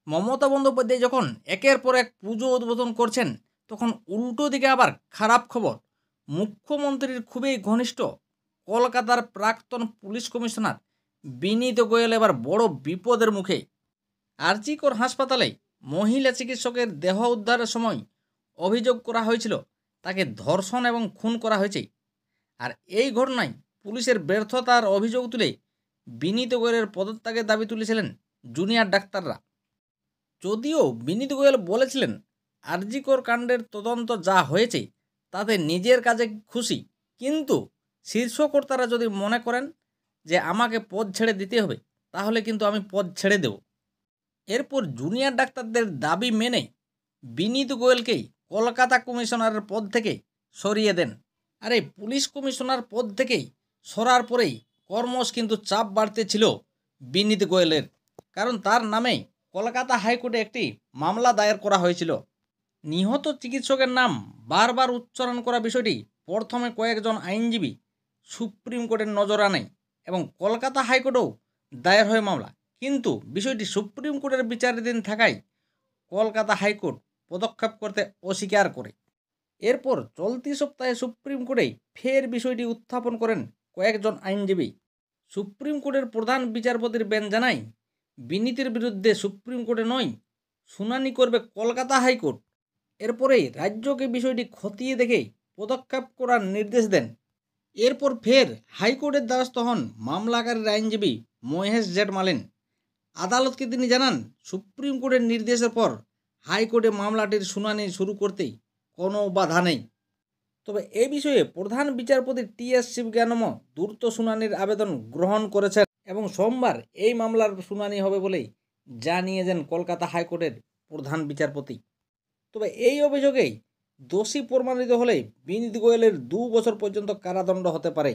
মমতা বন্দ্যোপাধ্যায় যখন একের পর এক পুজো উদ্বোধন করছেন, তখন উল্টো দিকে আবার খারাপ খবর। মুখ্যমন্ত্রীর খুবই ঘনিষ্ঠ কলকাতার প্রাক্তন পুলিশ কমিশনার বিনীত গোয়েল এবার বড় বিপদের মুখে। আরজি কর হাসপাতালে মহিলা চিকিৎসকের দেহ উদ্ধারের সময় অভিযোগ করা হয়েছিল তাকে ধর্ষণ এবং খুন করা হয়েছে। আর এই ঘটনায় পুলিশের ব্যর্থতার অভিযোগ তুলে বিনীত গোয়েলের পদত্যাগের দাবি তুলেছিলেন জুনিয়র ডাক্তাররা। যদিও বিনীত গোয়েল বলেছিলেন আরজি কর কাণ্ডের তদন্ত যা হয়েছে তাতে নিজের কাজে খুশি, কিন্তু শীর্ষকর্তারা যদি মনে করেন যে আমাকে পদ ছেড়ে দিতে হবে, তাহলে কিন্তু আমি পদ ছেড়ে দেব। এরপর জুনিয়র ডাক্তারদের দাবি মেনে বিনীত গোয়েলকেই কলকাতা কমিশনারের পদ থেকে সরিয়ে দেন। আর এই পুলিশ কমিশনার পদ থেকেই সরার পরেই কর্মশ কিন্তু চাপ বাড়তেছিল বিনীত গোয়েলের, কারণ তার নামে কলকাতা হাইকোর্টে একটি মামলা দায়ের করা হয়েছিল। নিহত চিকিৎসকের নাম বারবার উচ্চারণ করা বিষয়টি প্রথমে কয়েকজন আইনজীবী সুপ্রিম কোর্টের নজর আনে এবং কলকাতা হাইকোর্টেও দায়ের হয় মামলা, কিন্তু বিষয়টি সুপ্রিম কোর্টের বিচারাধীন থাকায় কলকাতা হাইকোর্ট পদক্ষেপ করতে অস্বীকার করে। এরপর চলতি সপ্তাহে সুপ্রিম কোর্টে ফের বিষয়টি উত্থাপন করেন কয়েকজন আইনজীবী। সুপ্রিম কোর্টের প্রধান বিচারপতির বেঞ্চ জানায় বিনীতের বিরুদ্ধে সুপ্রিম কোর্টে নয়, শুনানি করবে কলকাতা হাইকোর্ট। এরপরেই রাজ্যকে বিষয়টি খতিয়ে দেখে পদক্ষেপ করার নির্দেশ দেন। এরপর ফের হাইকোর্টের দ্বারস্থ হন মামলাকারীর আইনজীবী মহেশ জেঠমালানি। আদালতকে তিনি জানান সুপ্রিম কোর্টের নির্দেশের পর হাইকোর্টে মামলাটির শুনানি শুরু করতেই কোনো বাধা নেই। তবে এ বিষয়ে প্রধান বিচারপতি টি.এস. শিবজ্ঞানম দ্রুত শুনানির আবেদন গ্রহণ করেছেন এবং সোমবার এই মামলার শুনানি হবে বলেই জানিয়েছেন কলকাতা হাইকোর্টের প্রধান বিচারপতি। তবে এই অভিযোগেই দোষী প্রমাণিত হলে বিনীত গোয়েলের 2 বছর পর্যন্ত কারাদণ্ড হতে পারে।